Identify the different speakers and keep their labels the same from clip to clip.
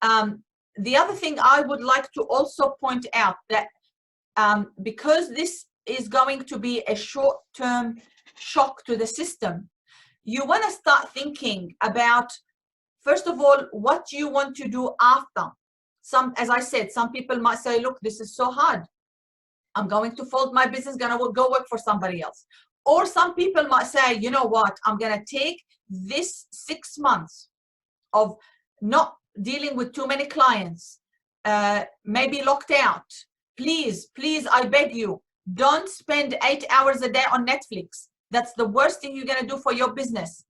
Speaker 1: The other thing I would like to also point out that because this is going to be a short-term shock to the system, you want to start thinking about, first of all, what you want to do after. As I said, some people might say, look, this is so hard. I'm going to fold my business, gonna go work for somebody else. Or some people might say, you know what, I'm gonna take this 6 months of not dealing with too many clients, maybe locked out. Please, I beg you, don't spend 8 hours a day on Netflix. That's the worst thing you're gonna do for your business.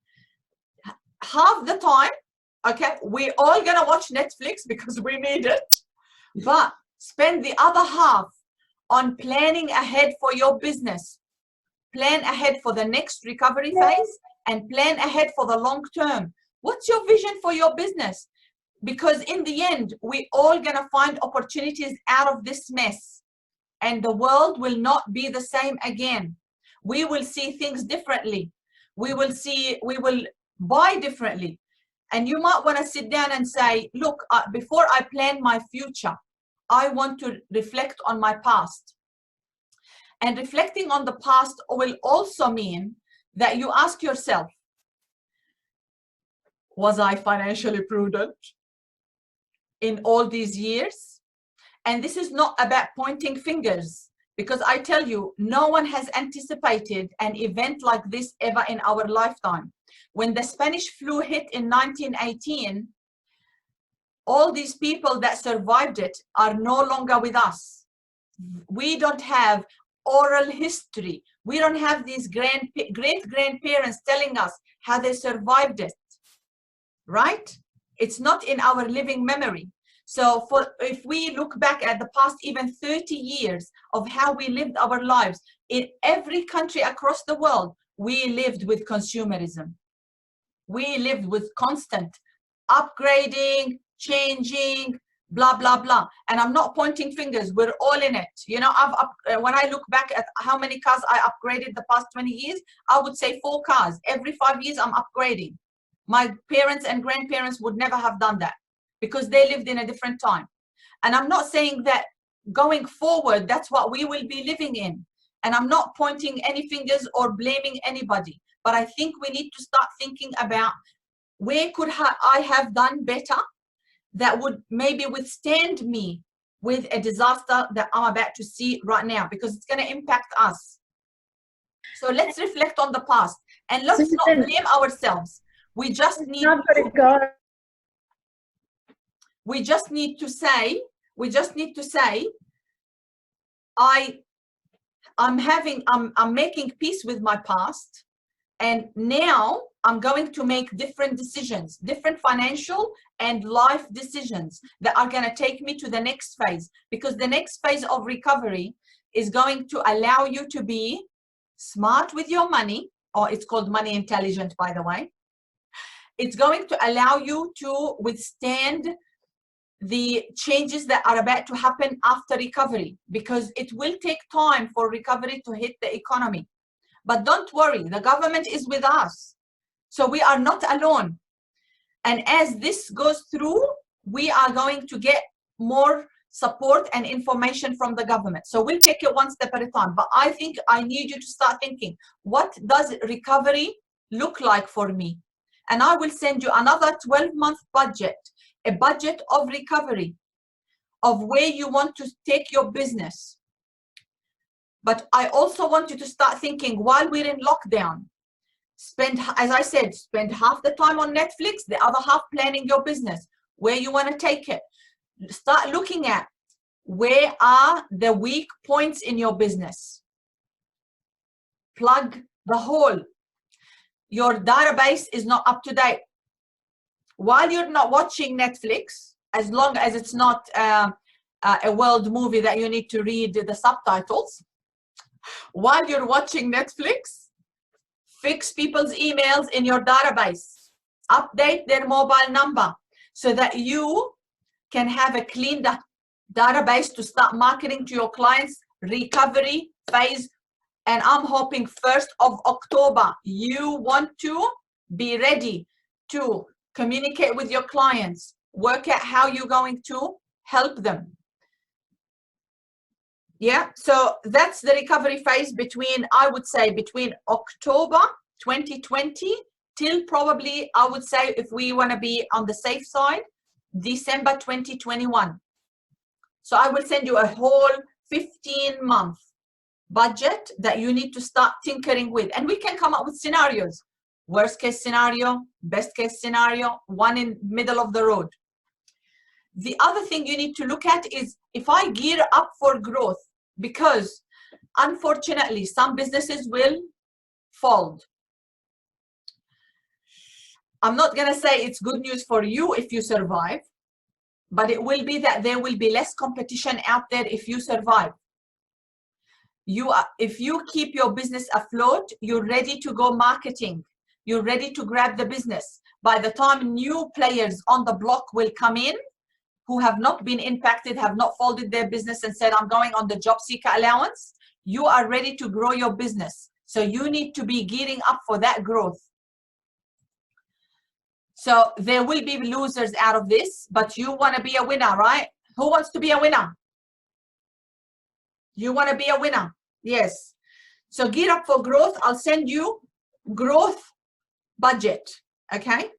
Speaker 1: Half the time, okay, we're all gonna watch Netflix because we need it, but spend the other half on planning ahead for your business. Plan ahead for the next recovery phase and plan ahead for the long term. What's your vision for your business? Because in the end, we all gonna find opportunities out of this mess, and the world will not be the same again. We will see things differently. We will buy differently. And you might want to sit down and say, look, before I plan my future, I want to reflect on my past. And reflecting on the past will also mean that you ask yourself, was I financially prudent in all these years? And this is not about pointing fingers, because I tell you, no one has anticipated an event like this ever in our lifetime. When the Spanish flu hit in 1918, all these people that survived it are no longer with us. We don't have oral history. We don't have these great-grandparents telling us how they survived it, right? It's not in our living memory. So if we look back at the past even 30 years of how we lived our lives, in every country across the world, we lived with consumerism. We lived with constant upgrading, changing, blah, blah, blah. And I'm not pointing fingers, we're all in it. You know, when I look back at how many cars I upgraded the past 20 years, I would say 4 cars. Every 5 years I'm upgrading. My parents and grandparents would never have done that because they lived in a different time. And I'm not saying that going forward, that's what we will be living in. And I'm not pointing any fingers or blaming anybody, but I think we need to start thinking about where could I have done better that would maybe withstand me with a disaster that I'm about to see right now, because it's going to impact us. So let's reflect on the past and let's not blame ourselves. We just need to say, I'm making peace with my past, and now I'm going to make different decisions, different financial and life decisions that are going to take me to the next phase, because the next phase of recovery is going to allow you to be smart with your money, or it's called money intelligent, by the way. It's going to allow you to withstand the changes that are about to happen after recovery, because it will take time for recovery to hit the economy. But don't worry, the government is with us. So we are not alone. And as this goes through, we are going to get more support and information from the government. So we'll take it one step at a time. But I think I need you to start thinking, what does recovery look like for me? And I will send you another 12-month budget, a budget of recovery, of where you want to take your business. But I also want you to start thinking, while we're in lockdown, as I said, spend half the time on Netflix, the other half planning your business, where you want to take it. Start looking at where are the weak points in your business. Plug the hole. Your database is not up to date. While you're not watching Netflix, as long as it's not a world movie that you need to read the subtitles, while you're watching Netflix, fix people's emails in your database, update their mobile number so that you can have a clean database to start marketing to your clients, recovery phase. And I'm hoping 1st of October, you want to be ready to communicate with your clients, work out how you're going to help them. Yeah, so that's the recovery phase between, I would say, between October 2020 till probably, I would say, if we want to be on the safe side, December 2021. So I will send you a whole 15-month budget that you need to start tinkering with. And we can come up with scenarios. Worst case scenario, best case scenario, one in middle of the road. The other thing you need to look at is if I gear up for growth, because unfortunately some businesses will fold. I'm not going to say it's good news for you if you survive, but it will be that there will be less competition out there if you survive. If you keep your business afloat, you're ready to go marketing. You're ready to grab the business. By the time new players on the block will come in, who have not been impacted, have not folded their business and said, I'm going on the job seeker allowance, you are ready to grow your business. So you need to be gearing up for that growth. So there will be losers out of this, but you want to be a winner, right? Who wants to be a winner? You want to be a winner? Yes. So gear up for growth. I'll send you growth budget, okay?